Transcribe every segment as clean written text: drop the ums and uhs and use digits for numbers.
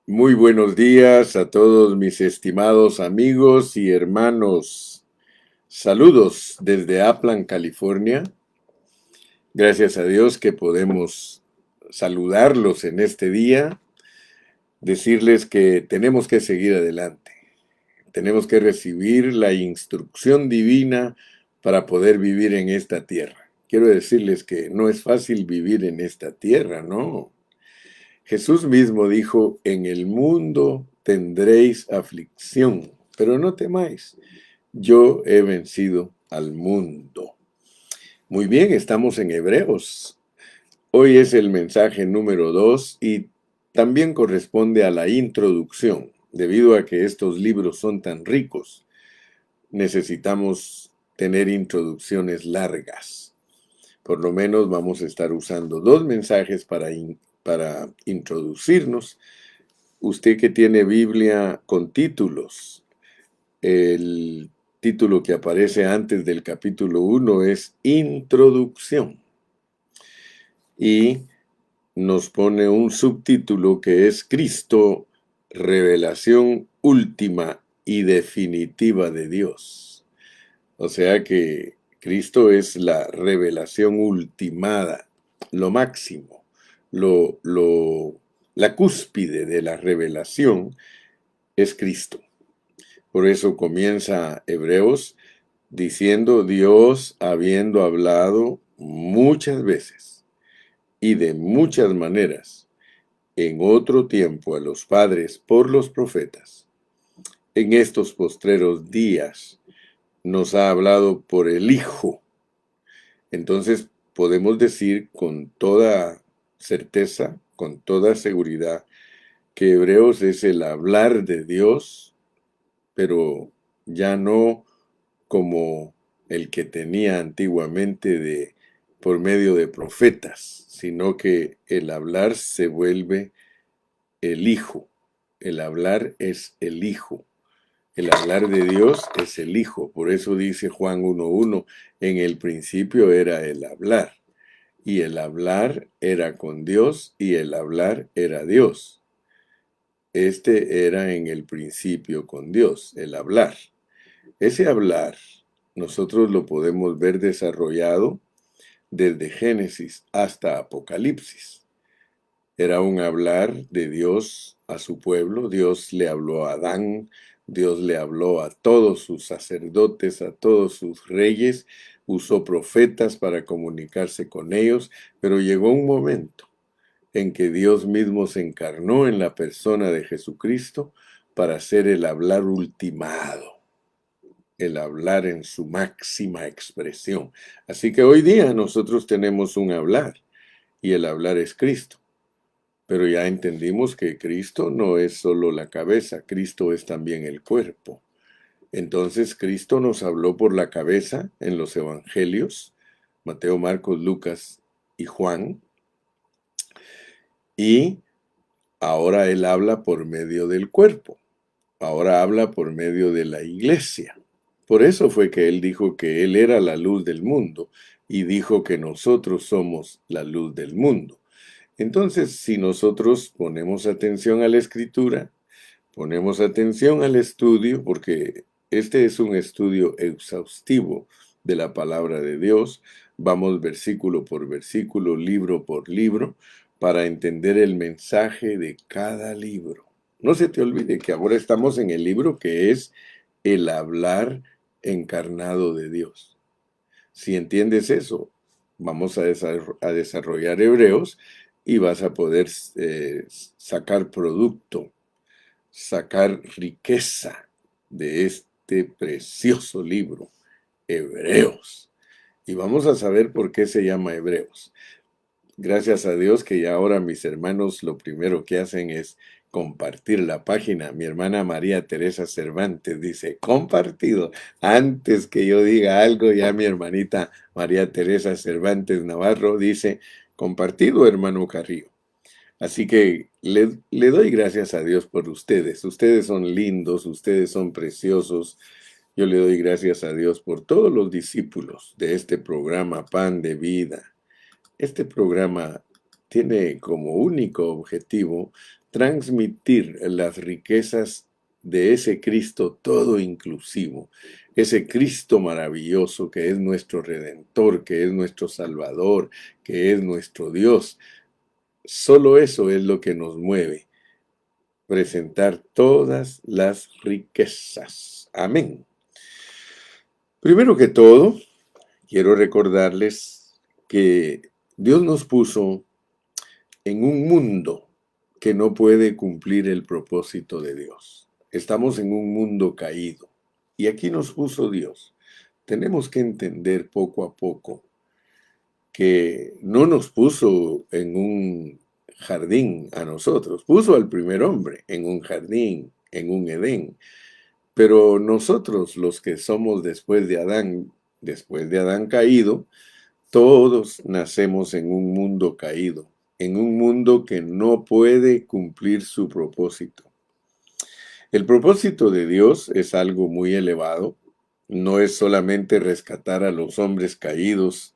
Muy buenos días a todos mis estimados amigos y hermanos. Saludos desde Upland, California. Gracias a Dios que podemos saludarlos en este día, decirles que tenemos que seguir adelante. Tenemos que recibir la instrucción divina para poder vivir en esta tierra. Quiero decirles que no es fácil vivir en esta tierra, ¿no? Jesús mismo dijo, en el mundo tendréis aflicción, pero no temáis, yo he vencido al mundo. Muy bien, estamos en Hebreos. Hoy es el mensaje número 2 y también corresponde a la introducción. Debido a que estos libros son tan ricos, necesitamos tener introducciones largas. Por lo menos vamos a estar usando 2 mensajes para introducirnos. Usted que tiene Biblia con títulos, el título que aparece antes del capítulo 1 es Introducción. Y nos pone un subtítulo que es Cristo, revelación última y definitiva de Dios. O sea que Cristo es la revelación ultimada, lo máximo, lo, lo, la cúspide de la revelación es Cristo. Por eso comienza Hebreos diciendo Dios habiendo hablado muchas veces y de muchas maneras en otro tiempo a los padres por los profetas. En estos postreros días nos ha hablado por el Hijo. Entonces podemos decir con toda certeza, con toda seguridad, que Hebreos es el hablar de Dios, pero ya no como el que tenía antiguamente por medio de profetas, sino que el hablar se vuelve el Hijo. El hablar es el Hijo. El hablar de Dios es el Hijo. Por eso dice Juan 1:1, en el principio era el hablar. Y el hablar era con Dios y el hablar era Dios. Este era en el principio con Dios, el hablar. Ese hablar nosotros lo podemos ver desarrollado desde Génesis hasta Apocalipsis. Era un hablar de Dios a su pueblo. Dios le habló a Adán, Dios le habló a todos sus sacerdotes, a todos sus reyes, usó profetas para comunicarse con ellos, pero llegó un momento en que Dios mismo se encarnó en la persona de Jesucristo para ser el hablar ultimado, el hablar en su máxima expresión. Así que hoy día nosotros tenemos un hablar y el hablar es Cristo. Pero ya entendimos que Cristo no es solo la cabeza, Cristo es también el cuerpo. Entonces Cristo nos habló por la cabeza en los evangelios, Mateo, Marcos, Lucas y Juan, y ahora Él habla por medio del cuerpo, ahora habla por medio de la iglesia. Por eso fue que Él dijo que Él era la luz del mundo y dijo que nosotros somos la luz del mundo. Entonces, si nosotros ponemos atención a la escritura, ponemos atención al estudio, porque este es un estudio exhaustivo de la palabra de Dios, vamos versículo por versículo, libro por libro, para entender el mensaje de cada libro. No se te olvide que ahora estamos en el libro que es el hablar encarnado de Dios. Si entiendes eso, vamos a desarrollar Hebreos y vas a poder sacar producto, sacar riqueza de este precioso libro, Hebreos. Y vamos a saber por qué se llama Hebreos. Gracias a Dios que ya ahora mis hermanos lo primero que hacen es compartir la página. Mi hermana María Teresa Cervantes dice, compartido. Antes que yo diga algo, ya mi hermanita María Teresa Cervantes Navarro dice, compartido, hermano Carrillo. Así que le doy gracias a Dios por ustedes. Ustedes son lindos, ustedes son preciosos. Yo le doy gracias a Dios por todos los discípulos de este programa Pan de Vida. Este programa tiene como único objetivo transmitir las riquezas de ese Cristo todo inclusivo, ese Cristo maravilloso que es nuestro Redentor, que es nuestro Salvador, que es nuestro Dios. Solo eso es lo que nos mueve, presentar todas las riquezas. Amén. Primero que todo, quiero recordarles que Dios nos puso en un mundo que no puede cumplir el propósito de Dios. Estamos en un mundo caído y aquí nos puso Dios. Tenemos que entender poco a poco que no nos puso en un jardín a nosotros, puso al primer hombre en un jardín, en un Edén, pero nosotros los que somos después de Adán caído, todos nacemos en un mundo caído, en un mundo que no puede cumplir su propósito. El propósito de Dios es algo muy elevado, no es solamente rescatar a los hombres caídos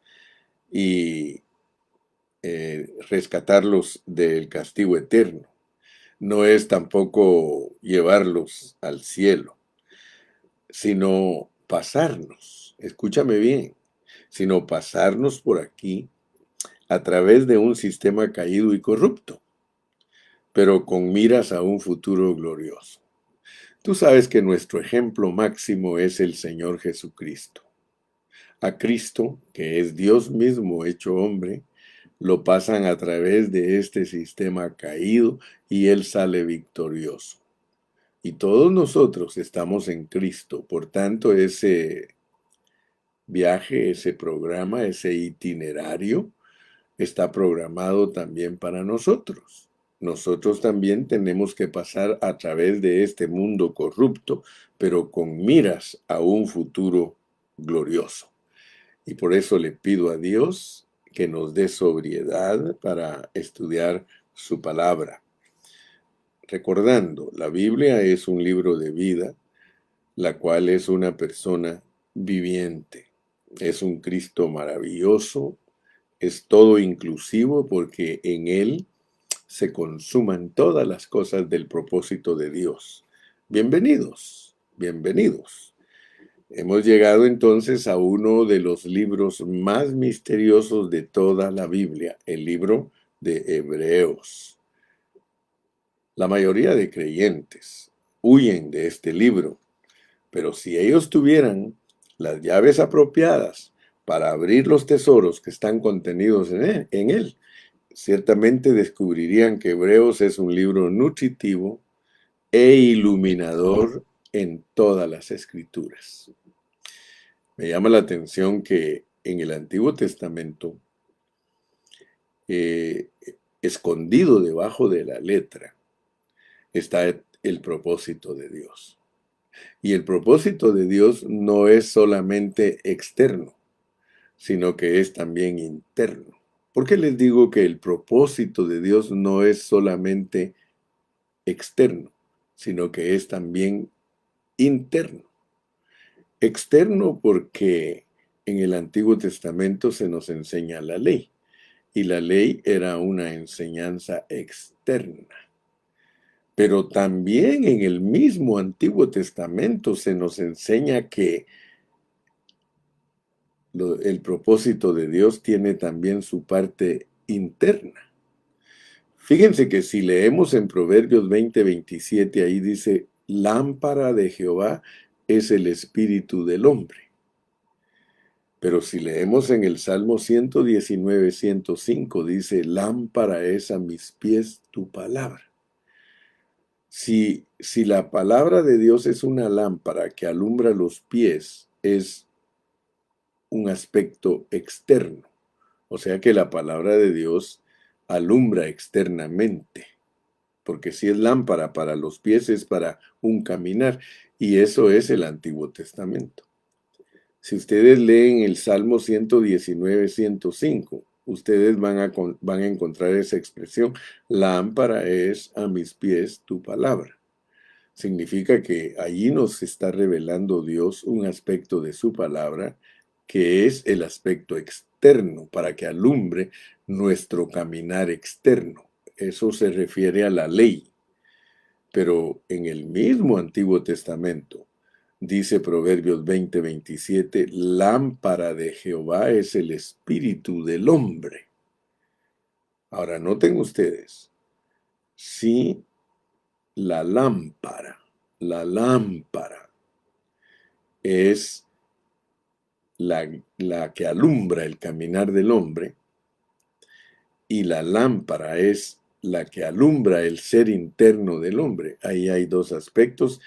y rescatarlos del castigo eterno, no es tampoco llevarlos al cielo, sino pasarnos, escúchame bien, sino pasarnos por aquí a través de un sistema caído y corrupto, pero con miras a un futuro glorioso. Tú sabes que nuestro ejemplo máximo es el Señor Jesucristo. A Cristo, que es Dios mismo hecho hombre, lo pasan a través de este sistema caído y Él sale victorioso. Y todos nosotros estamos en Cristo, por tanto ese viaje, ese programa, ese itinerario está programado también para nosotros. Nosotros también tenemos que pasar a través de este mundo corrupto, pero con miras a un futuro glorioso. Y por eso le pido a Dios que nos dé sobriedad para estudiar su palabra. Recordando, la Biblia es un libro de vida, la cual es una persona viviente. Es un Cristo maravilloso, es todo inclusivo porque en Él se consuman todas las cosas del propósito de Dios. Bienvenidos, bienvenidos. Hemos llegado entonces a uno de los libros más misteriosos de toda la Biblia, el libro de Hebreos. La mayoría de creyentes huyen de este libro, pero si ellos tuvieran las llaves apropiadas para abrir los tesoros que están contenidos en él, ciertamente descubrirían que Hebreos es un libro nutritivo e iluminador en todas las escrituras. Me llama la atención que en el Antiguo Testamento, escondido debajo de la letra, está el propósito de Dios. Y el propósito de Dios no es solamente externo, sino que es también interno. ¿Por qué les digo que el propósito de Dios no es solamente externo, sino que es también interno? Externo porque en el Antiguo Testamento se nos enseña la ley, y la ley era una enseñanza externa. Pero también en el mismo Antiguo Testamento se nos enseña que el propósito de Dios tiene también su parte interna. Fíjense que si leemos en Proverbios 20:27, ahí dice, lámpara de Jehová es el espíritu del hombre. Pero si leemos en el Salmo 119:105, dice, lámpara es a mis pies tu palabra. Si la palabra de Dios es una lámpara que alumbra los pies, es un aspecto externo. O sea que la palabra de Dios alumbra externamente. Porque si es lámpara para los pies, es para un caminar. Y eso es el Antiguo Testamento. Si ustedes leen el Salmo 119:105, ustedes van a encontrar esa expresión, lámpara es a mis pies tu palabra. Significa que allí nos está revelando Dios un aspecto de su palabra, que es el aspecto externo, para que alumbre nuestro caminar externo. Eso se refiere a la ley, Pero en el mismo Antiguo Testamento, dice Proverbios 20:27, lámpara de Jehová es el espíritu del hombre. Ahora noten ustedes, si la lámpara es la que alumbra el caminar del hombre, y la lámpara es la que alumbra el ser interno del hombre. Ahí hay dos aspectos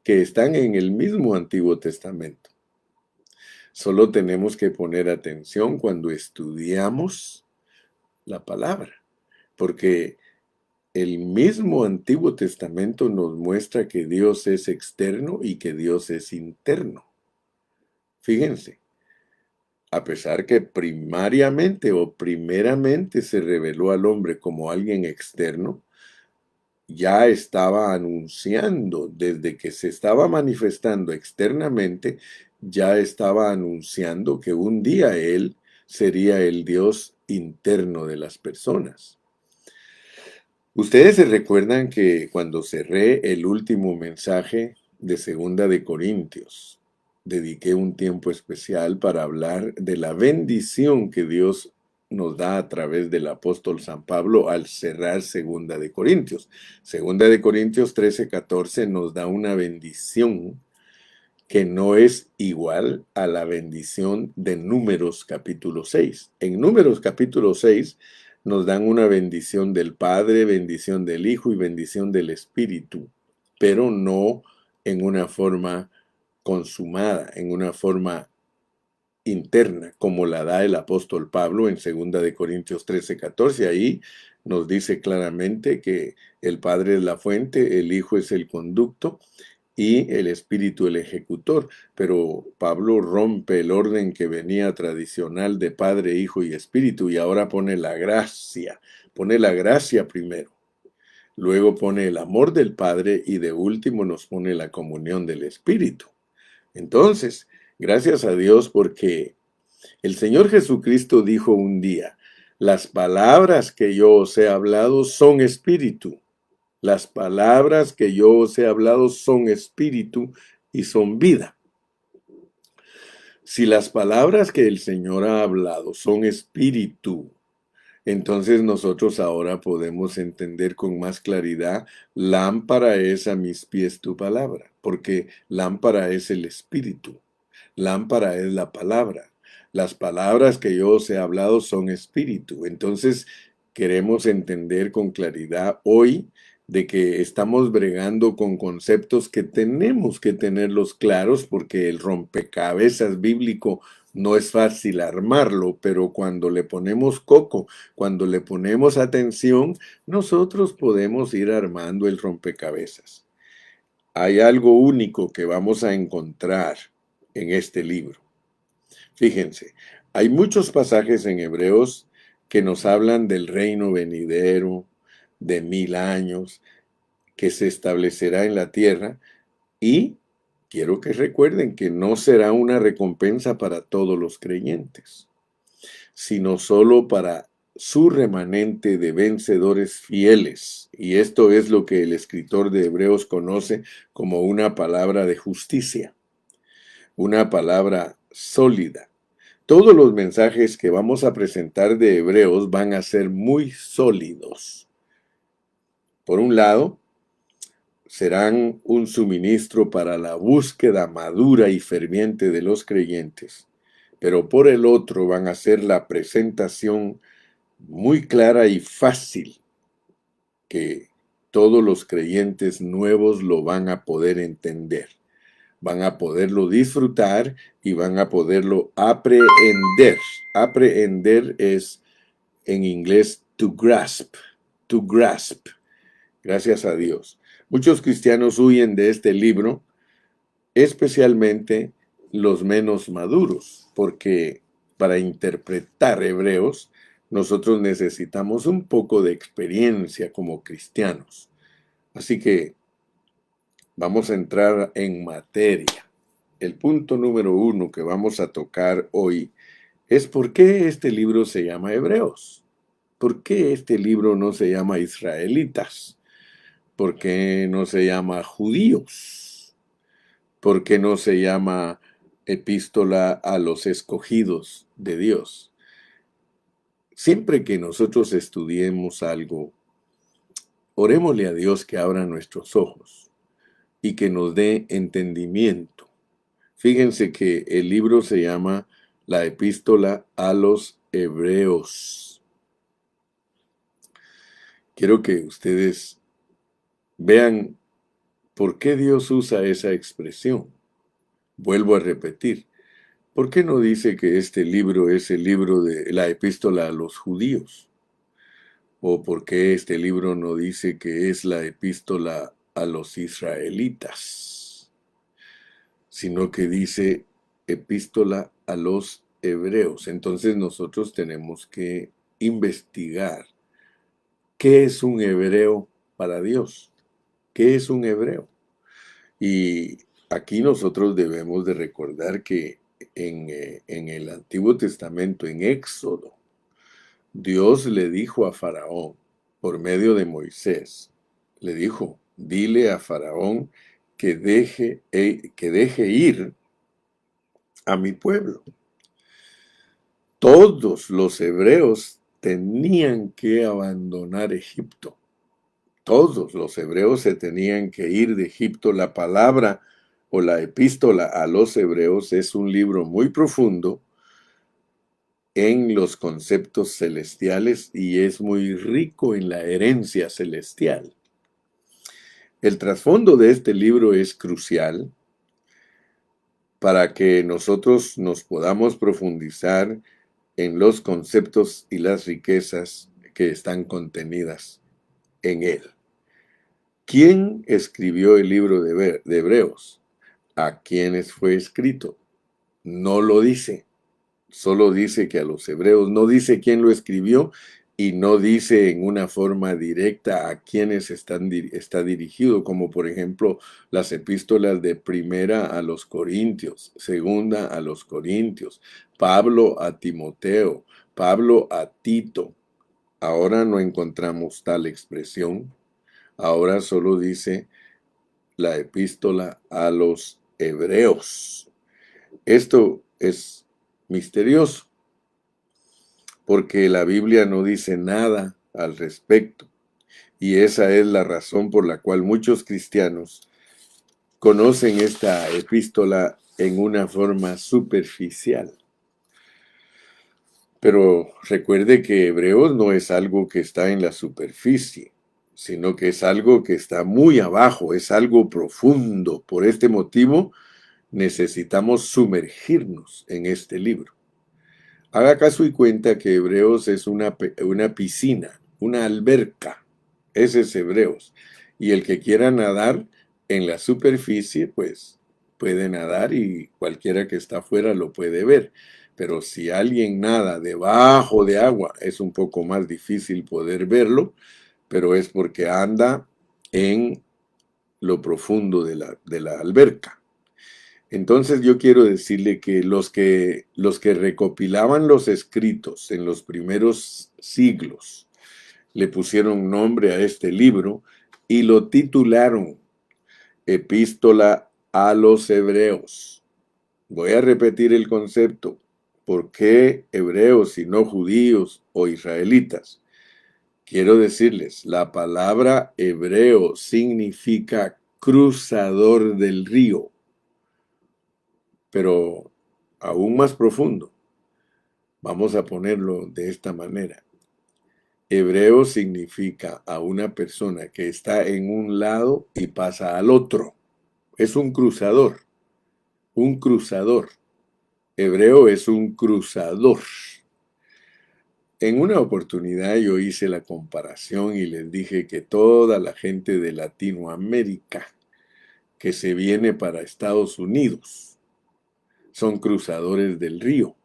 que están en el mismo Antiguo Testamento. Solo tenemos que poner atención cuando estudiamos la palabra, porque el mismo Antiguo Testamento nos muestra que Dios es externo y que Dios es interno. Fíjense, a pesar que primariamente o primeramente se reveló al hombre como alguien externo, ya estaba anunciando, desde que se estaba manifestando externamente, ya estaba anunciando que un día Él sería el Dios interno de las personas. Ustedes se recuerdan que cuando cerré el último mensaje de Segunda de Corintios, dediqué un tiempo especial para hablar de la bendición que Dios nos da a través del apóstol San Pablo al cerrar Segunda de Corintios. Segunda de Corintios 13:14 nos da una bendición que no es igual a la bendición de Números capítulo 6. En Números capítulo 6 nos dan una bendición del Padre, bendición del Hijo y bendición del Espíritu, pero no en una forma consumada, en una forma interna, como la da el apóstol Pablo en 2 de Corintios 13:14. Ahí nos dice claramente que el Padre es la fuente, el Hijo es el conducto y el Espíritu el ejecutor. Pero Pablo rompe el orden que venía tradicional de Padre, Hijo y Espíritu y ahora pone la gracia primero. Luego pone el amor del Padre y de último nos pone la comunión del Espíritu. Entonces, gracias a Dios porque el Señor Jesucristo dijo un día, las palabras que yo os he hablado son espíritu. Las palabras que yo os he hablado son espíritu y son vida. Si las palabras que el Señor ha hablado son espíritu, entonces nosotros ahora podemos entender con más claridad, lámpara es a mis pies tu palabra, porque lámpara es el espíritu, lámpara es la palabra. Las palabras que yo os he hablado son espíritu. Entonces queremos entender con claridad hoy de que estamos bregando con conceptos que tenemos que tenerlos claros porque el rompecabezas bíblico no es fácil armarlo, pero cuando le ponemos coco, cuando le ponemos atención, nosotros podemos ir armando el rompecabezas. Hay algo único que vamos a encontrar en este libro. Fíjense, hay muchos pasajes en Hebreos que nos hablan del reino venidero, de 1000 años, que se establecerá en la tierra, y quiero que recuerden que no será una recompensa para todos los creyentes, sino solo para su remanente de vencedores fieles. Y esto es lo que el escritor de Hebreos conoce como una palabra de justicia, una palabra sólida. Todos los mensajes que vamos a presentar de Hebreos van a ser muy sólidos. Por un lado, serán un suministro para la búsqueda madura y ferviente de los creyentes, pero por el otro van a ser la presentación muy clara y fácil que todos los creyentes nuevos lo van a poder entender, van a poderlo disfrutar y van a poderlo aprehender. Aprehender es en inglés to grasp, to grasp. Gracias a Dios. Muchos cristianos huyen de este libro, especialmente los menos maduros, porque para interpretar Hebreos, nosotros necesitamos un poco de experiencia como cristianos. Así que vamos a entrar en materia. El punto número 1 que vamos a tocar hoy es por qué este libro se llama Hebreos. ¿Por qué este libro no se llama Israelitas? ¿Por qué no se llama judíos? ¿Por qué no se llama epístola a los escogidos de Dios? Siempre que nosotros estudiemos algo, orémosle a Dios que abra nuestros ojos y que nos dé entendimiento. Fíjense que el libro se llama La Epístola a los Hebreos. Quiero que ustedes vean por qué Dios usa esa expresión. Vuelvo a repetir, ¿por qué no dice que este libro es el libro de la epístola a los judíos? ¿O por qué este libro no dice que es la epístola a los israelitas? Sino que dice epístola a los hebreos. Entonces nosotros tenemos que investigar qué es un hebreo para Dios. ¿Qué es un hebreo? Y aquí nosotros debemos de recordar que en el Antiguo Testamento, en Éxodo, Dios le dijo a Faraón, por medio de Moisés, le dijo, dile a Faraón que deje ir a mi pueblo. Todos los hebreos tenían que abandonar Egipto. Todos los hebreos se tenían que ir de Egipto. La palabra o la epístola a los hebreos es un libro muy profundo en los conceptos celestiales y es muy rico en la herencia celestial. El trasfondo de este libro es crucial para que nosotros nos podamos profundizar en los conceptos y las riquezas que están contenidas en él. ¿Quién escribió el libro de Hebreos? ¿A quiénes fue escrito? No lo dice. Solo dice que a los hebreos, no dice quién lo escribió y no dice en una forma directa a quiénes está dirigido, como por ejemplo las epístolas de primera a los Corintios, segunda a los Corintios, Pablo a Timoteo, Pablo a Tito. Ahora no encontramos tal expresión. Ahora solo dice la epístola a los hebreos. Esto es misterioso, porque la Biblia no dice nada al respecto. Y esa es la razón por la cual muchos cristianos conocen esta epístola en una forma superficial. Pero recuerde que Hebreos no es algo que está en la superficie, sino que es algo que está muy abajo, es algo profundo. Por este motivo, necesitamos sumergirnos en este libro. Haga caso y cuenta que Hebreos es una piscina, una alberca. Ese es Hebreos. Y el que quiera nadar en la superficie, pues puede nadar y cualquiera que está afuera lo puede ver. Pero si alguien nada debajo de agua, es un poco más difícil poder verlo, pero es porque anda en lo profundo de la alberca. Entonces yo quiero decirle que los que recopilaban los escritos en los primeros siglos le pusieron nombre a este libro y lo titularon Epístola a los Hebreos. Voy a repetir el concepto. ¿Por qué hebreos y no judíos o israelitas? Quiero decirles, la palabra hebreo significa cruzador del río, pero aún más profundo. Vamos a ponerlo de esta manera. Hebreo significa a una persona que está en un lado y pasa al otro. Es un cruzador. Un cruzador. Hebreo es un cruzador. En una oportunidad yo hice la comparación y les dije que toda la gente de Latinoamérica que se viene para Estados Unidos son cruzadores del río.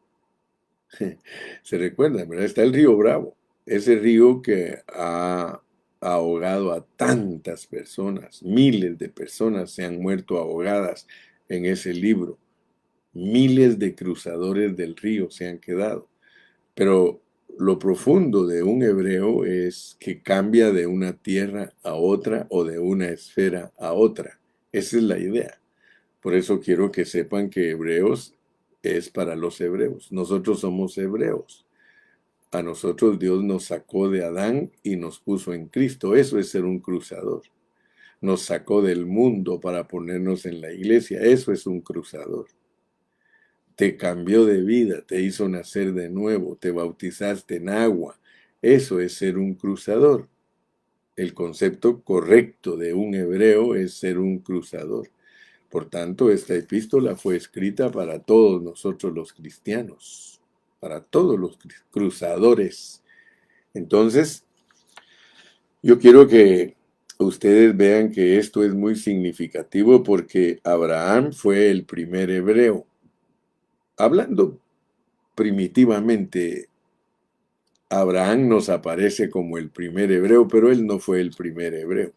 Se recuerdan, ¿verdad? Está el río Bravo, ese río que ha ahogado a tantas personas, miles de personas se han muerto ahogadas en ese libro, miles de cruzadores del río se han quedado. Pero lo profundo de un hebreo es que cambia de una tierra a otra o de una esfera a otra. Esa es la idea. Por eso quiero que sepan que hebreos es para los hebreos. Nosotros somos hebreos. A nosotros Dios nos sacó de Adán y nos puso en Cristo. Eso es ser un cruzador. Nos sacó del mundo para ponernos en la iglesia. Eso es un cruzador. Te cambió de vida, te hizo nacer de nuevo, te bautizaste en agua. Eso es ser un cruzador. El concepto correcto de un hebreo es ser un cruzador. Por tanto, esta epístola fue escrita para todos nosotros los cristianos, para todos los cruzadores. Entonces, yo quiero que ustedes vean que esto es muy significativo porque Abraham fue el primer hebreo. Hablando primitivamente, Abraham nos aparece como el primer hebreo, pero él no fue el primer hebreo.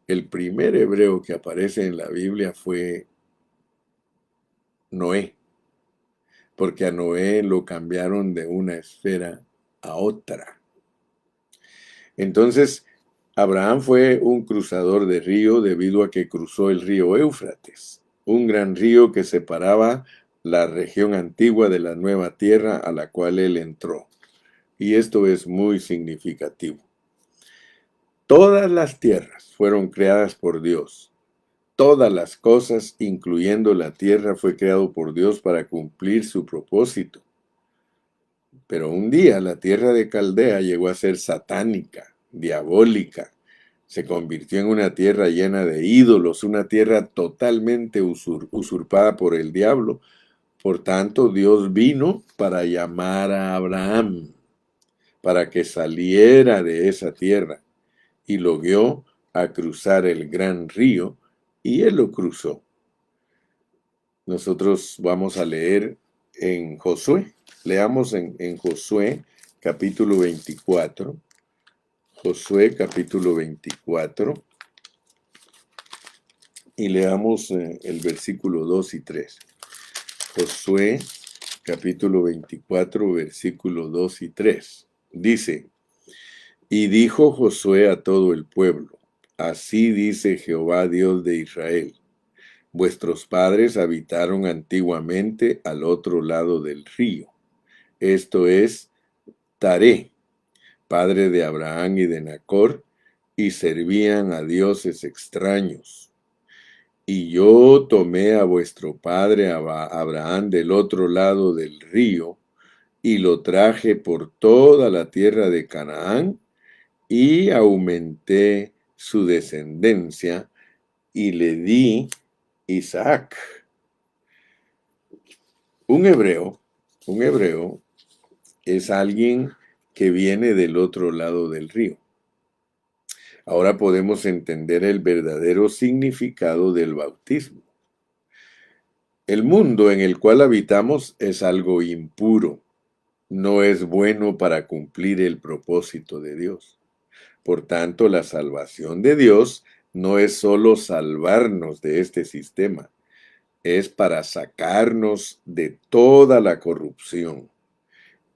El primer hebreo que aparece en la Biblia fue Noé, porque a Noé lo cambiaron de una esfera a otra. Entonces, Abraham fue un cruzador de río debido a que cruzó el río Éufrates, un gran río que separaba la región antigua de la nueva tierra a la cual él entró. Y esto es muy significativo. Todas las tierras fueron creadas por Dios. Todas las cosas, incluyendo la tierra, fue creado por Dios para cumplir su propósito. Pero un día la tierra de Caldea llegó a ser satánica, diabólica. Se convirtió en una tierra llena de ídolos, una tierra totalmente usurpada por el diablo. Por tanto, Dios vino para llamar a Abraham, para que saliera de esa tierra, y lo guió a cruzar el gran río, y él lo cruzó. Nosotros vamos a leer en Josué. Leamos en Josué capítulo 24. Josué capítulo 24. Y leamos el versículo 2 y 3. Josué capítulo 24, versículo 2 y 3. Dice: Y dijo Josué a todo el pueblo: Así dice Jehová Dios de Israel: Vuestros padres habitaron antiguamente al otro lado del río, esto es, Taré, padre de Abraham y de Nacor, y servían a dioses extraños. Y yo tomé a vuestro padre Abraham del otro lado del río, y lo traje por toda la tierra de Canaán, y aumenté su descendencia, y le di Isaac. Un hebreo es alguien que viene del otro lado del río. Ahora podemos entender el verdadero significado del bautismo. El mundo en el cual habitamos es algo impuro, no es bueno para cumplir el propósito de Dios. Por tanto, la salvación de Dios no es solo salvarnos de este sistema, es para sacarnos de toda la corrupción.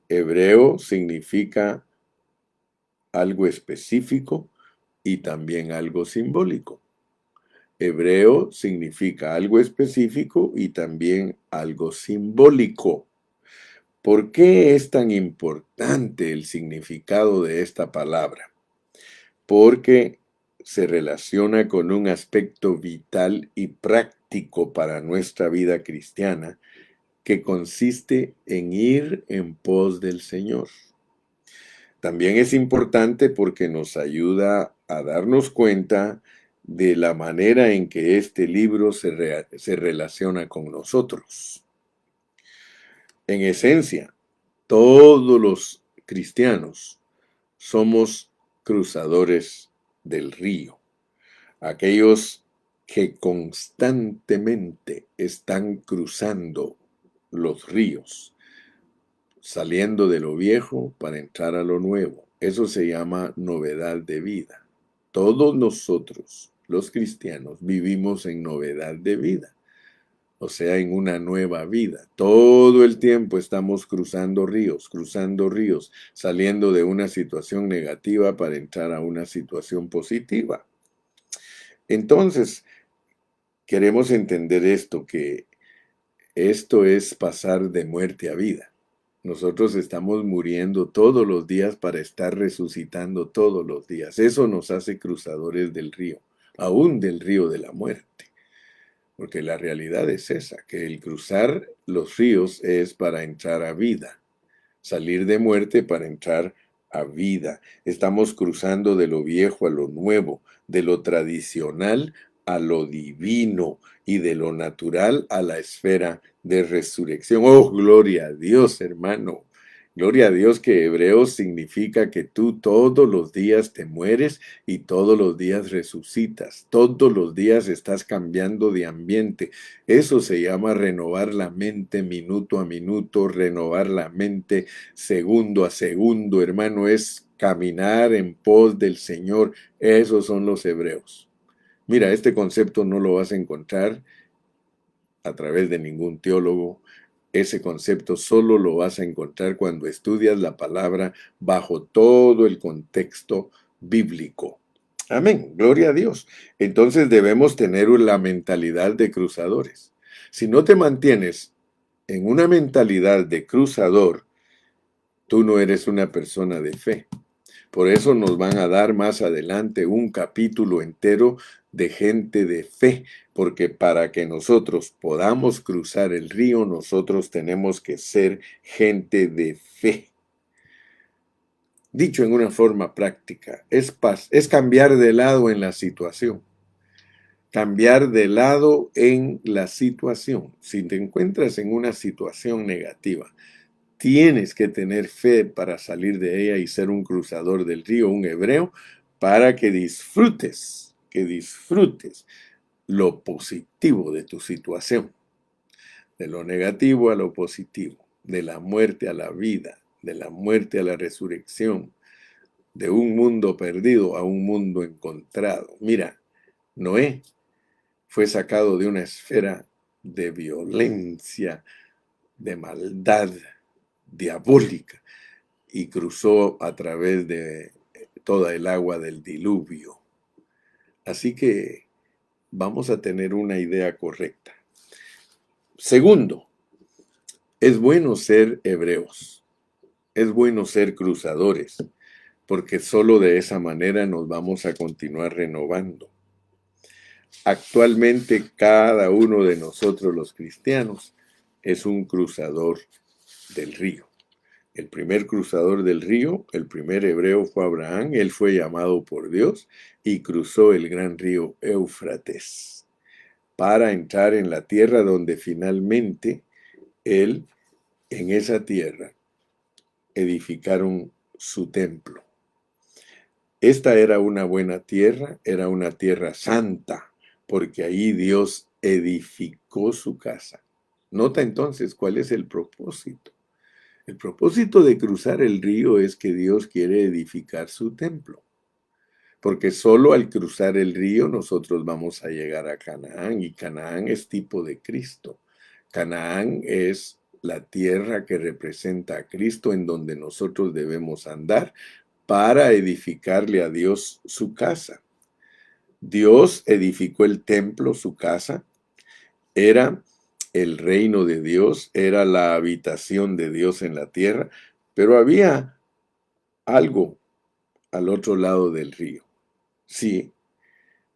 Hebreo significa algo específico y también algo simbólico. Hebreo significa algo específico y también algo simbólico. ¿Por qué es tan importante el significado de esta palabra? Porque se relaciona con un aspecto vital y práctico para nuestra vida cristiana, que consiste en ir en pos del Señor. También es importante porque nos ayuda a darnos cuenta de la manera en que este libro se relaciona con nosotros. En esencia, todos los cristianos somos cruzadores del río, aquellos que constantemente están cruzando los ríos, saliendo de lo viejo para entrar a lo nuevo. Eso se llama novedad de vida. Todos nosotros, los cristianos, vivimos en novedad de vida. o sea, en una nueva vida. Todo el tiempo estamos cruzando ríos, saliendo de una situación negativa para entrar a una situación positiva. Entonces, queremos entender esto, que esto es pasar de muerte a vida. Nosotros estamos muriendo todos los días para estar resucitando todos los días. Eso nos hace cruzadores del río, aún del río de la muerte. Porque la realidad es esa, que el cruzar los ríos es para entrar a vida, salir de muerte para entrar a vida. Estamos cruzando de lo viejo a lo nuevo, de lo tradicional a lo divino y de lo natural a la esfera de resurrección. Oh, gloria a Dios, hermano. Gloria a Dios que Hebreos significa que tú todos los días te mueres y todos los días resucitas. Todos los días estás cambiando de ambiente. Eso se llama renovar la mente minuto a minuto, renovar la mente segundo a segundo, hermano. Es caminar en pos del Señor. Esos son los hebreos. Mira, este concepto no lo vas a encontrar a través de ningún teólogo. Ese concepto solo lo vas a encontrar cuando estudias la palabra bajo todo el contexto bíblico. Amén, gloria a Dios. Entonces debemos tener la mentalidad de cruzadores. Si no te mantienes en una mentalidad de cruzador, tú no eres una persona de fe. Por eso nos van a dar más adelante un capítulo entero de gente de fe, porque para que nosotros podamos cruzar el río, nosotros tenemos que ser gente de fe. Dicho en una forma práctica, es cambiar de lado en la situación. Cambiar de lado en la situación. Si te encuentras en una situación negativa, tienes que tener fe para salir de ella y ser un cruzador del río, un hebreo, para que disfrutes lo positivo de tu situación, de lo negativo a lo positivo, de la muerte a la vida, de la muerte a la resurrección, de un mundo perdido a un mundo encontrado. Mira, Noé fue sacado de una esfera de violencia, de maldad diabólica, y cruzó a través de toda el agua del diluvio. Así que vamos a tener una idea correcta. Segundo, es bueno ser hebreos, es bueno ser cruzadores, porque solo de esa manera nos vamos a continuar renovando. Actualmente cada uno de nosotros los cristianos es un cruzador del río. El primer cruzador del río, el primer hebreo fue Abraham. Él fue llamado por Dios y cruzó el gran río Éufrates para entrar en la tierra donde finalmente él, en esa tierra, edificaron su templo. Esta era una buena tierra, era una tierra santa, porque ahí Dios edificó su casa. Nota entonces cuál es el propósito. El propósito de cruzar el río es que Dios quiere edificar su templo, porque solo al cruzar el río nosotros vamos a llegar a Canaán, y Canaán es tipo de Cristo. Canaán es la tierra que representa a Cristo, en donde nosotros debemos andar para edificarle a Dios su casa. Dios edificó el templo, su casa, era el reino de Dios, era la habitación de Dios en la tierra, pero había algo al otro lado del río. Sí,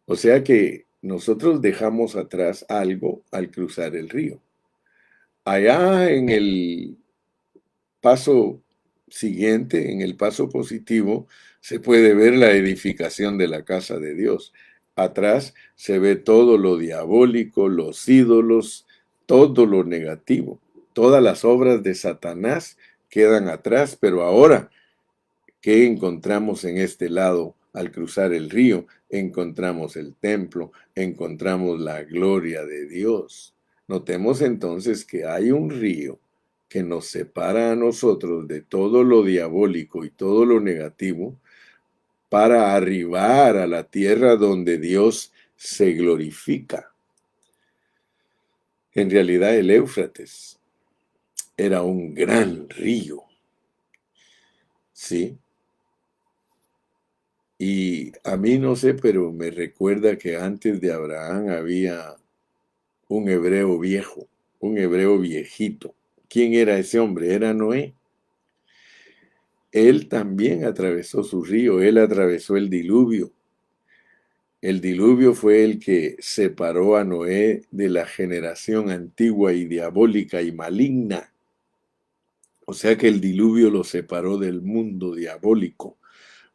o sea que nosotros dejamos atrás algo al cruzar el río. Allá en el paso siguiente, en el paso positivo, se puede ver la edificación de la casa de Dios. Atrás se ve todo lo diabólico, los ídolos, todo lo negativo. Todas las obras de Satanás quedan atrás, pero ahora, ¿qué encontramos en este lado al cruzar el río? Encontramos el templo, encontramos la gloria de Dios. Notemos entonces que hay un río que nos separa a nosotros de todo lo diabólico y todo lo negativo para arribar a la tierra donde Dios se glorifica. En realidad el Éufrates era un gran río, ¿sí? Y a mí no sé, pero me recuerda que antes de Abraham había un hebreo viejo, un hebreo viejito. ¿Quién era ese hombre? Era Noé. Él también atravesó su río, él atravesó el diluvio. El diluvio fue el que separó a Noé de la generación antigua y diabólica y maligna. O sea que el diluvio lo separó del mundo diabólico,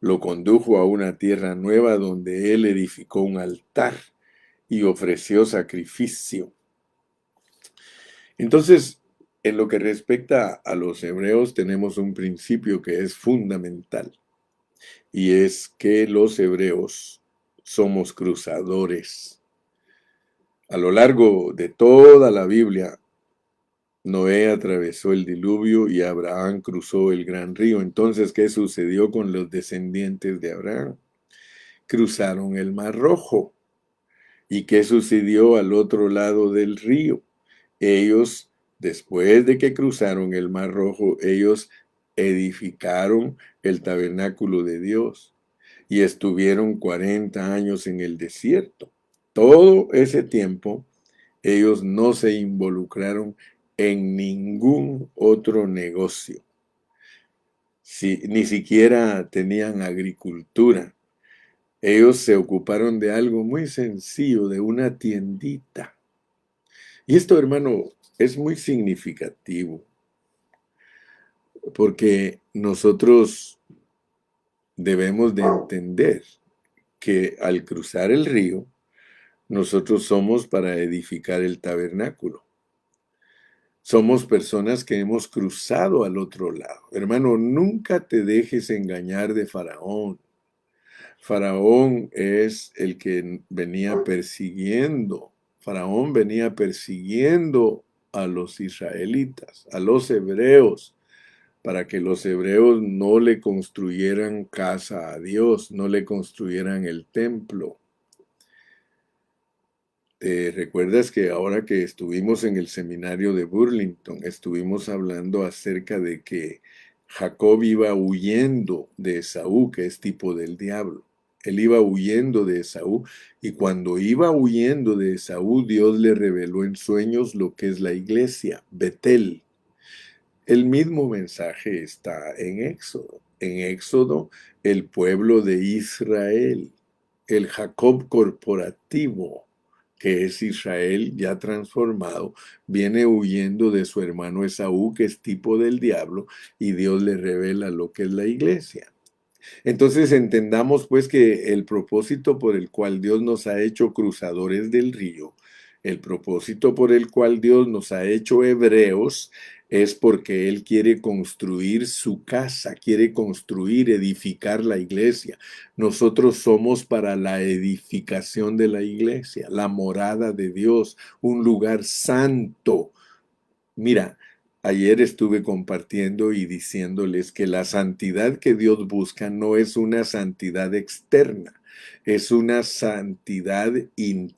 lo condujo a una tierra nueva donde él edificó un altar y ofreció sacrificio. Entonces, en lo que respecta a los hebreos, tenemos un principio que es fundamental, y es que los hebreos somos cruzadores. A lo largo de toda la Biblia, Noé atravesó el diluvio y Abraham cruzó el gran río. Entonces, ¿qué sucedió con los descendientes de Abraham? Cruzaron el Mar Rojo. ¿Y qué sucedió al otro lado del río? Ellos, después de que cruzaron el Mar Rojo, ellos edificaron el tabernáculo de Dios y estuvieron 40 años en el desierto. Todo ese tiempo, ellos no se involucraron en ningún otro negocio. Ni siquiera tenían agricultura. Ellos se ocuparon de algo muy sencillo, de una tiendita. Y esto, hermano, es muy significativo, porque nosotros debemos de entender que al cruzar el río, nosotros somos para edificar el tabernáculo. Somos personas que hemos cruzado al otro lado. Hermano, nunca te dejes engañar de Faraón. Faraón es el que venía persiguiendo. Faraón venía persiguiendo a los israelitas, a los hebreos, para que los hebreos no le construyeran casa a Dios, no le construyeran el templo. ¿Te recuerdas que ahora que estuvimos en el seminario de Burlington, estuvimos hablando acerca de que Jacob iba huyendo de Esaú, que es tipo del diablo? Él iba huyendo de Esaú, y cuando iba huyendo de Esaú, Dios le reveló en sueños lo que es la iglesia, Betel. El mismo mensaje está en Éxodo. En Éxodo, el pueblo de Israel, el Jacob corporativo, que es Israel ya transformado, viene huyendo de su hermano Esaú, que es tipo del diablo, y Dios le revela lo que es la iglesia. Entonces entendamos pues que el propósito por el cual Dios nos ha hecho cruzadores del río, el propósito por el cual Dios nos ha hecho hebreos, es porque Él quiere construir su casa, quiere construir, edificar la iglesia. Nosotros somos para la edificación de la iglesia, la morada de Dios, un lugar santo. Mira, ayer estuve compartiendo y diciéndoles que la santidad que Dios busca no es una santidad externa, es una santidad interna.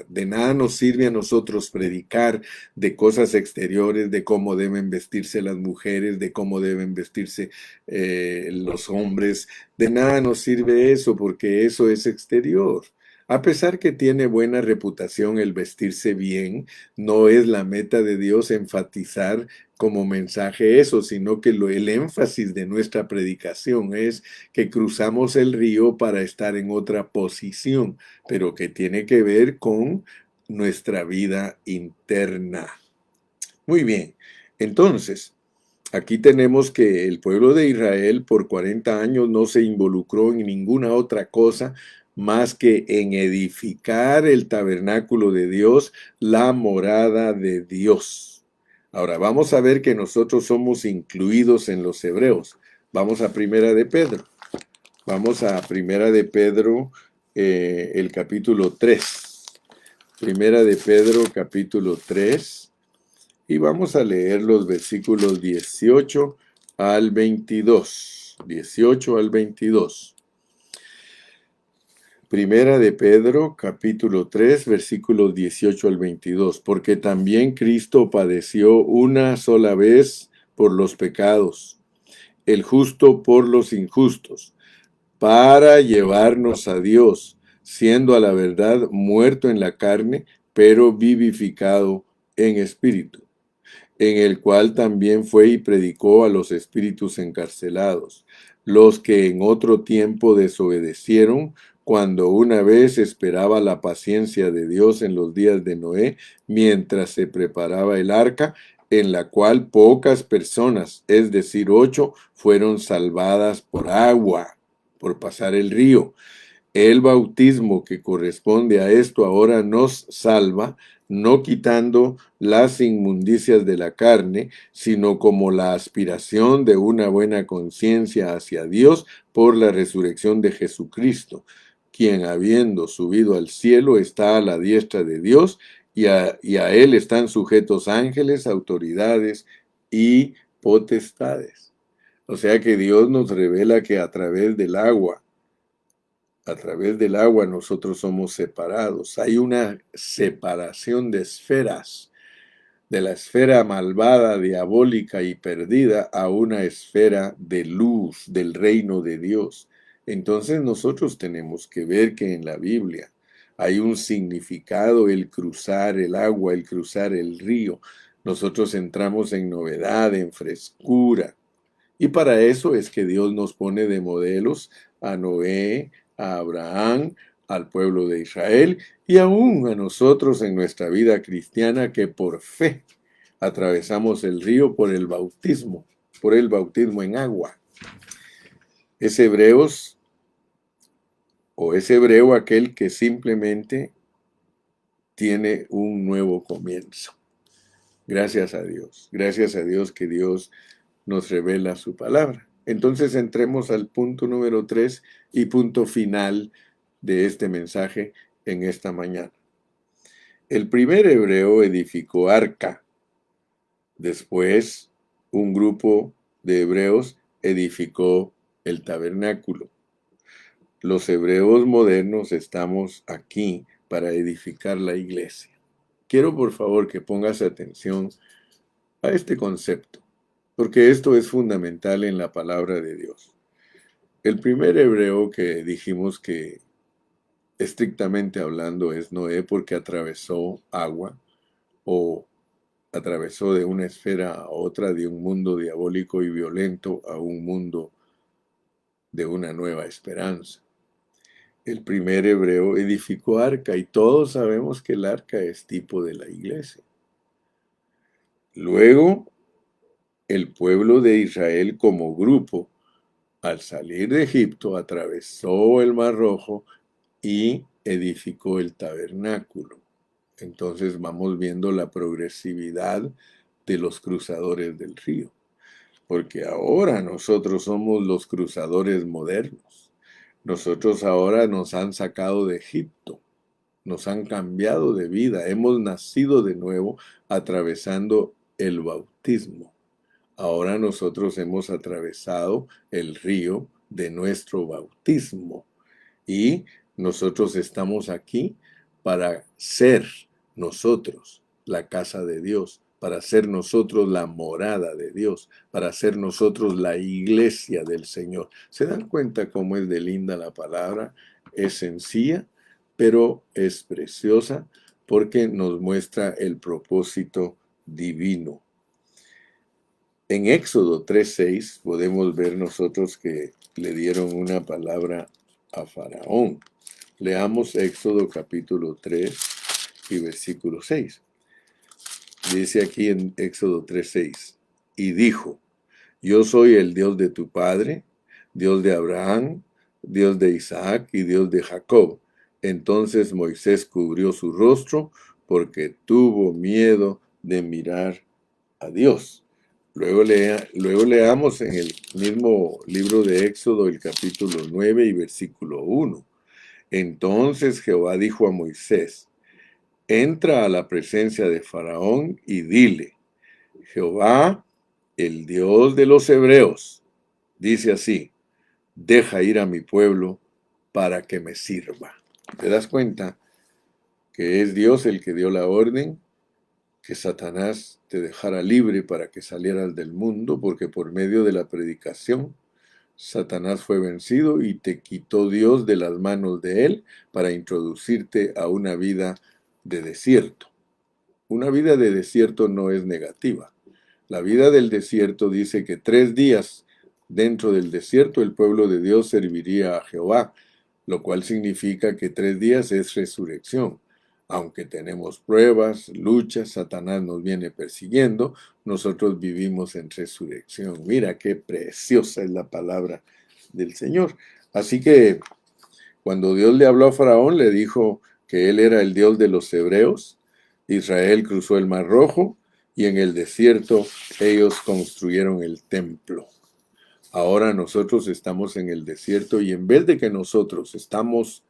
De nada nos sirve a nosotros predicar de cosas exteriores, de cómo deben vestirse las mujeres, de cómo deben vestirse los hombres. De nada nos sirve eso, porque eso es exterior. A pesar que tiene buena reputación el vestirse bien, no es la meta de Dios enfatizar como mensaje eso, sino que el énfasis de nuestra predicación es que cruzamos el río para estar en otra posición, pero que tiene que ver con nuestra vida interna. Muy bien, entonces, aquí tenemos que el pueblo de Israel por 40 años no se involucró en ninguna otra cosa más que en edificar el tabernáculo de Dios, la morada de Dios. Ahora, vamos a ver que nosotros somos incluidos en los hebreos. Vamos a Primera de Pedro. Vamos a Primera de Pedro, el capítulo 3. Primera de Pedro, capítulo 3. Y vamos a leer los versículos 18 al 22. 18 al 22. Primera de Pedro, capítulo 3, versículos 18 al 22. Porque también Cristo padeció una sola vez por los pecados, el justo por los injustos, para llevarnos a Dios, siendo a la verdad muerto en la carne, pero vivificado en espíritu, en el cual también fue y predicó a los espíritus encarcelados, los que en otro tiempo desobedecieron, cuando una vez esperaba la paciencia de Dios en los días de Noé, mientras se preparaba el arca, en la cual pocas personas, es decir, 8, fueron salvadas por agua, por pasar el río. El bautismo que corresponde a esto ahora nos salva, no quitando las inmundicias de la carne, sino como la aspiración de una buena conciencia hacia Dios por la resurrección de Jesucristo, quien habiendo subido al cielo está a la diestra de Dios, y a él están sujetos ángeles, autoridades y potestades. O sea que Dios nos revela que a través del agua nosotros somos separados. Hay una separación de esferas, de la esfera malvada, diabólica y perdida a una esfera de luz del reino de Dios. Entonces nosotros tenemos que ver que en la Biblia hay un significado, el cruzar el agua, el cruzar el río. Nosotros entramos en novedad, en frescura. Y para eso es que Dios nos pone de modelos a Noé, a Abraham, al pueblo de Israel y aún a nosotros en nuestra vida cristiana que por fe atravesamos el río por el bautismo en agua. Es Hebreos o es hebreo aquel que simplemente tiene un nuevo comienzo. Gracias a Dios que Dios nos revela su palabra. Entonces entremos al punto número 3 y punto final de este mensaje en esta mañana. El primer hebreo edificó arca. Después, un grupo de hebreos edificó el tabernáculo. Los hebreos modernos estamos aquí para edificar la iglesia. Quiero por favor que pongas atención a este concepto, porque esto es fundamental en la palabra de Dios. El primer hebreo que dijimos que estrictamente hablando es Noé porque atravesó agua o atravesó de una esfera a otra, de un mundo diabólico y violento a un mundo de una nueva esperanza. El primer hebreo edificó arca y todos sabemos que el arca es tipo de la iglesia. Luego, el pueblo de Israel como grupo, al salir de Egipto, atravesó el Mar Rojo y edificó el tabernáculo. Entonces vamos viendo la progresividad de los cruzadores del río, porque ahora nosotros somos los cruzadores modernos. Nosotros ahora nos han sacado de Egipto, nos han cambiado de vida, hemos nacido de nuevo atravesando el bautismo. Ahora nosotros hemos atravesado el río de nuestro bautismo y nosotros estamos aquí para ser nosotros la casa de Dios, para ser nosotros la morada de Dios, para ser nosotros la iglesia del Señor. ¿Se dan cuenta cómo es de linda la palabra? Es sencilla, pero es preciosa porque nos muestra el propósito divino. En Éxodo 3:6 podemos ver nosotros que le dieron una palabra a Faraón. Leamos Éxodo capítulo 3 y versículo 6. Dice aquí en Éxodo 3:6, y dijo, yo soy el Dios de tu padre, Dios de Abraham, Dios de Isaac y Dios de Jacob. Entonces Moisés cubrió su rostro porque tuvo miedo de mirar a Dios. Luego leamos en el mismo libro de Éxodo el capítulo 9 y versículo 1. Entonces Jehová dijo a Moisés, entra a la presencia de Faraón y dile, Jehová, el Dios de los hebreos, dice así, deja ir a mi pueblo para que me sirva. ¿Te das cuenta que es Dios el que dio la orden que Satanás te dejara libre para que salieras del mundo? Porque por medio de la predicación, Satanás fue vencido y te quitó Dios de las manos de él para introducirte a una vida de desierto. Una vida de desierto no es negativa. La vida del desierto dice que 3 días dentro del desierto el pueblo de Dios serviría a Jehová, lo cual significa que 3 días es resurrección. Aunque tenemos pruebas, luchas, Satanás nos viene persiguiendo, nosotros vivimos en resurrección. Mira qué preciosa es la palabra del Señor. Así que cuando Dios le habló a Faraón, le dijo que él era el Dios de los hebreos. Israel cruzó el Mar Rojo y en el desierto ellos construyeron el templo. Ahora nosotros estamos en el desierto y en vez de que nosotros estemos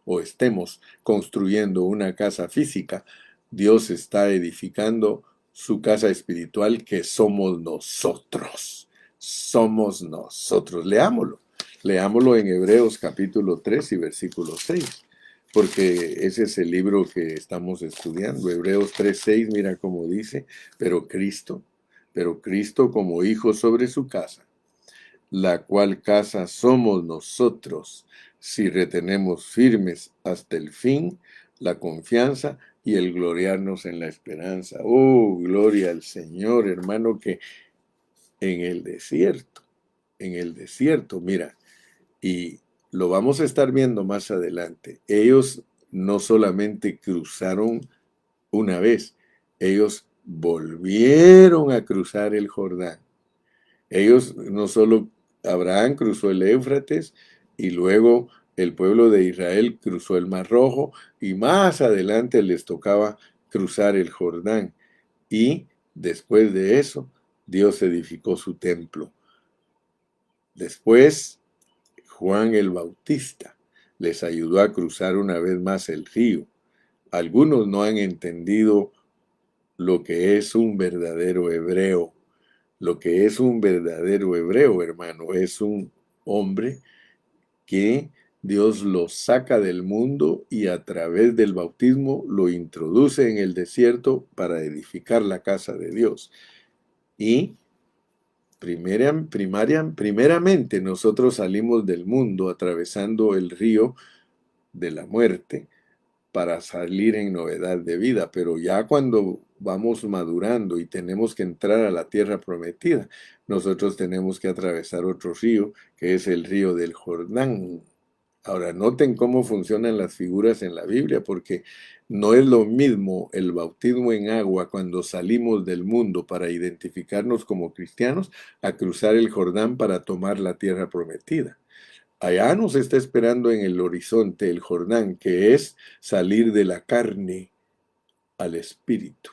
construyendo una casa física, Dios está edificando su casa espiritual, que somos nosotros. Somos nosotros. Leámoslo. Leámoslo en Hebreos capítulo 3 y versículo 6, porque ese es el libro que estamos estudiando. Hebreos 3:6, mira cómo dice, pero Cristo como hijo sobre su casa, la cual casa somos nosotros, si retenemos firmes hasta el fin la confianza y el gloriarnos en la esperanza. Oh, gloria al Señor, hermano, que en el desierto, mira, y lo vamos a estar viendo más adelante, ellos no solamente cruzaron una vez, ellos volvieron a cruzar el Jordán. Ellos no solo, Abraham cruzó el Éufrates y luego el pueblo de Israel cruzó el Mar Rojo y más adelante les tocaba cruzar el Jordán. Y después de eso, Dios edificó su templo. Después, Juan el Bautista les ayudó a cruzar una vez más el río. Algunos no han entendido lo que es un verdadero hebreo. Lo que es un verdadero hebreo, hermano, es un hombre que Dios lo saca del mundo y a través del bautismo lo introduce en el desierto para edificar la casa de Dios. Y primeramente nosotros salimos del mundo atravesando el río de la muerte para salir en novedad de vida, pero ya cuando vamos madurando y tenemos que entrar a la tierra prometida, nosotros tenemos que atravesar otro río, que es el río del Jordán. Ahora, noten cómo funcionan las figuras en la Biblia, porque no es lo mismo el bautismo en agua cuando salimos del mundo para identificarnos como cristianos, a cruzar el Jordán para tomar la tierra prometida. Allá nos está esperando en el horizonte el Jordán, que es salir de la carne al espíritu.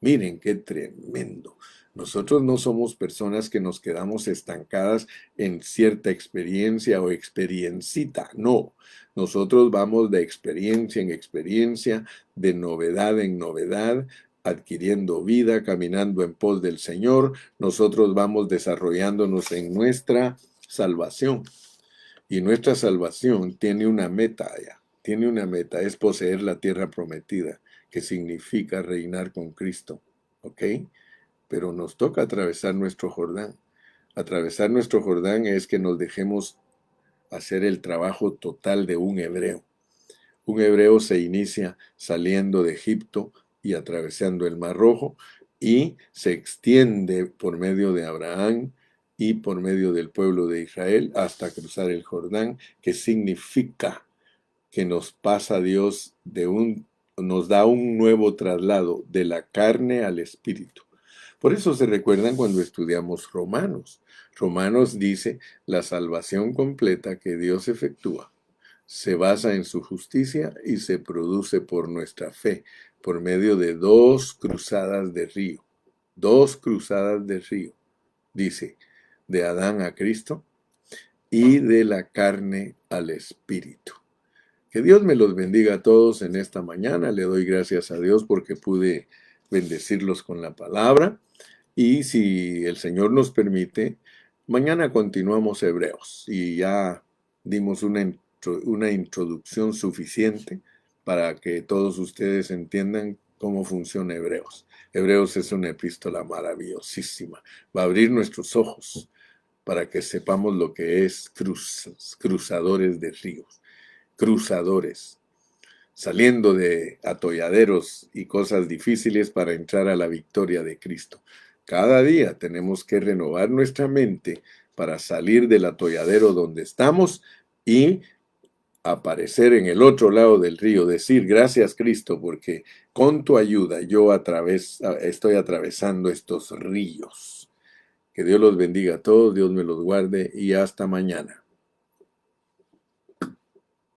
Miren qué tremendo. Nosotros no somos personas que nos quedamos estancadas en cierta experiencia o experiencita. No, nosotros vamos de experiencia en experiencia, de novedad en novedad, adquiriendo vida, caminando en pos del Señor. Nosotros vamos desarrollándonos en nuestra salvación. Y nuestra salvación tiene una meta allá, tiene una meta, es poseer la tierra prometida, que significa reinar con Cristo, ¿ok? Pero nos toca atravesar nuestro Jordán. Atravesar nuestro Jordán es que nos dejemos hacer el trabajo total de un hebreo. Un hebreo se inicia saliendo de Egipto y atravesando el Mar Rojo y se extiende por medio de Abraham y por medio del pueblo de Israel hasta cruzar el Jordán, que significa que nos pasa Dios nos da un nuevo traslado de la carne al espíritu. Por eso se recuerdan cuando estudiamos Romanos. Romanos dice, la salvación completa que Dios efectúa se basa en su justicia y se produce por nuestra fe, por medio de 2 cruzadas de río. 2 cruzadas de río. Dice, de Adán a Cristo y de la carne al espíritu. Que Dios me los bendiga a todos en esta mañana. Le doy gracias a Dios porque pude bendecirlos con la palabra. Y si el Señor nos permite, mañana continuamos Hebreos. Y ya dimos una introducción suficiente para que todos ustedes entiendan cómo funciona Hebreos. Hebreos es una epístola maravillosísima. Va a abrir nuestros ojos para que sepamos lo que es cruzadores de ríos, cruzadores, saliendo de atolladeros y cosas difíciles para entrar a la victoria de Cristo. Cada día tenemos que renovar nuestra mente para salir del atolladero donde estamos y aparecer en el otro lado del río, decir gracias Cristo porque con tu ayuda yo estoy atravesando estos ríos. Que Dios los bendiga a todos, Dios me los guarde y hasta mañana.